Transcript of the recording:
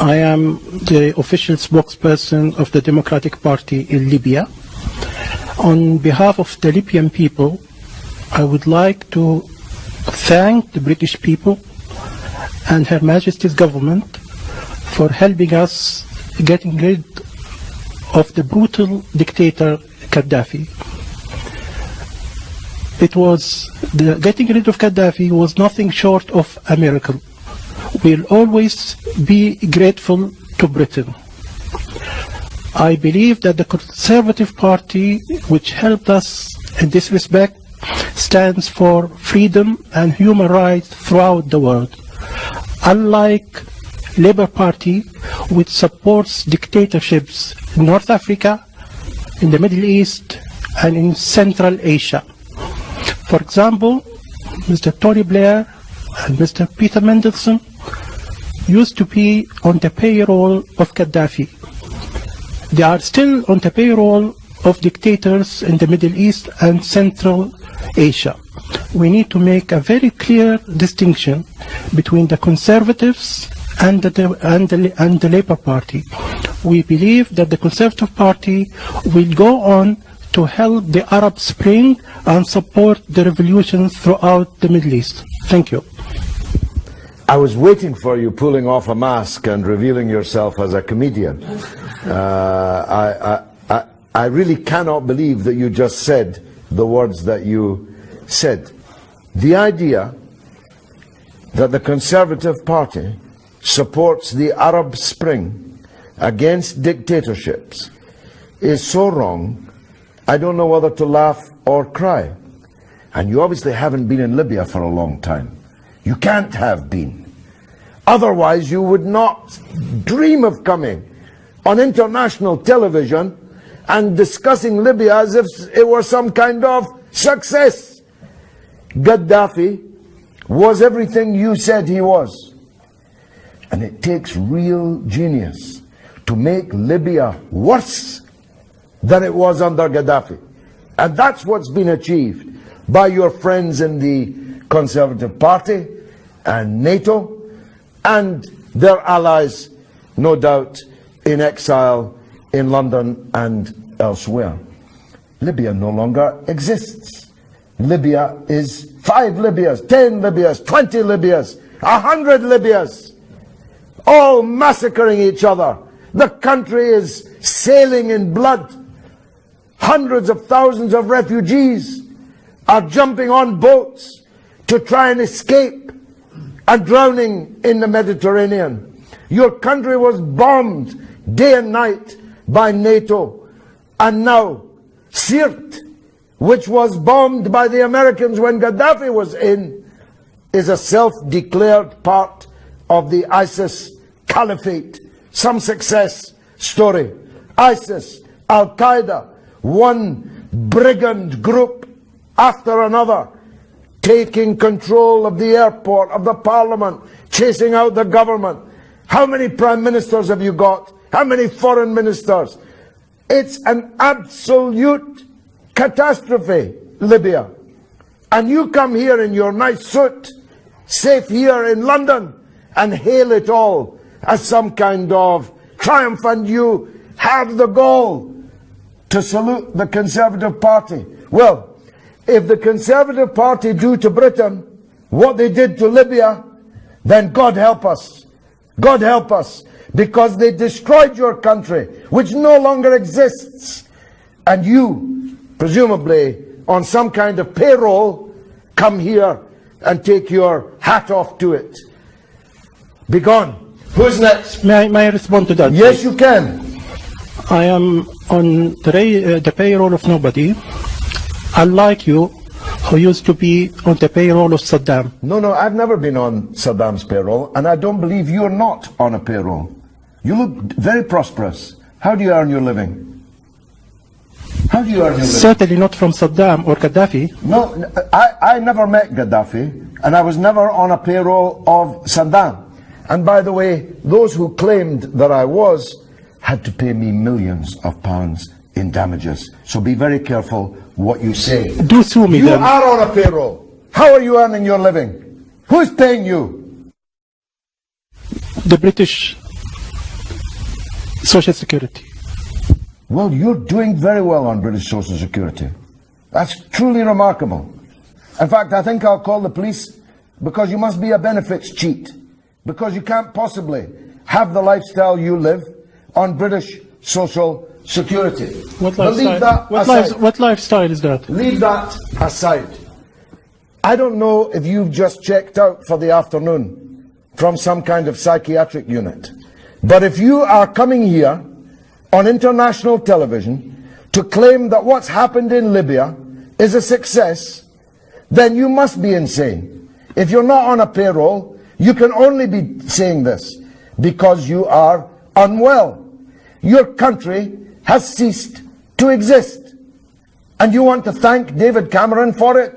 I am the official spokesperson of the Democratic Party in Libya. On behalf of the Libyan people, I would like to thank the British people and Her Majesty's government for helping us getting rid of the brutal dictator Gaddafi. Getting rid of Gaddafi was nothing short of a miracle. We'll always be grateful to Britain. I believe that the Conservative Party, which helped us in this respect, stands for freedom and human rights throughout the world. Unlike Labour Party, which supports dictatorships in North Africa, in the Middle East, and in Central Asia. For example, Mr. Tony Blair and Mr. Peter Mandelson used to be on the payroll of Gaddafi. They are still on the payroll of dictators in the Middle East and Central Asia. We need to make a very clear distinction between the Conservatives and the Labour Party. We believe that the Conservative Party will go on to help the Arab Spring and support the revolutions throughout the Middle East. Thank you. I was waiting for you pulling off a mask and revealing yourself as a comedian. I really cannot believe that you just said the words that you said. The idea that the Conservative Party supports the Arab Spring against dictatorships is so wrong, I don't know whether to laugh or cry. And you obviously haven't been in Libya for a long time. You can't have been. Otherwise you would not dream of coming on international television and discussing Libya as if it were some kind of success. Gaddafi was everything you said he was. And it takes real genius to make Libya worse than it was under Gaddafi. And that's what's been achieved by your friends in the Conservative Party and NATO and their allies, no doubt, in exile in London and elsewhere. Libya no longer exists. Libya is 5 Libyas, 10 Libyas, 20 Libyas, 100 Libyas, all massacring each other. The country is sailing in blood. Hundreds of thousands of refugees are jumping on boats to try and escape and drowning in the Mediterranean. Your country was bombed day and night by NATO. And now Sirte, which was bombed by the Americans when Gaddafi was in, is a self-declared part of the ISIS caliphate. Some success story. ISIS, Al-Qaeda, one brigand group after another, taking control of the airport, of the parliament, chasing out the government. How many prime ministers have you got? How many foreign ministers? It's an absolute catastrophe, Libya. And you come here in your nice suit, safe here in London, and hail it all as some kind of triumph, and you have the gall to salute the Conservative Party. Well, if the Conservative Party do to Britain what they did to Libya, then God help us. God help us. Because they destroyed your country, which no longer exists. And you, presumably on some kind of payroll, come here and take your hat off to it. Be gone. Who's next? May I respond to that? Yes, you can. I am on the payroll of nobody, unlike you, who used to be on the payroll of Saddam. No, I've never been on Saddam's payroll, and I don't believe you're not on a payroll. You look very prosperous. How do you earn your living? How do you earn your living? Certainly not from Saddam or Gaddafi. No, I never met Gaddafi, and I was never on a payroll of Saddam. And by the way, those who claimed that I was had to pay me millions of pounds in damages. So be very careful what you say. Do sue me then. You are on a payroll. How are you earning your living? Who's paying you? The British Social Security. Well, you're doing very well on British Social Security. That's truly remarkable. In fact, I think I'll call the police, because you must be a benefits cheat, because you can't possibly have the lifestyle you live on British Social Security. What lifestyle is that? Leave that aside. I don't know if you've just checked out for the afternoon from some kind of psychiatric unit, but if you are coming here on international television to claim that what's happened in Libya is a success, then you must be insane. If you're not on a payroll, you can only be saying this because you are unwell. Your country has ceased to exist, and you want to thank David Cameron for it?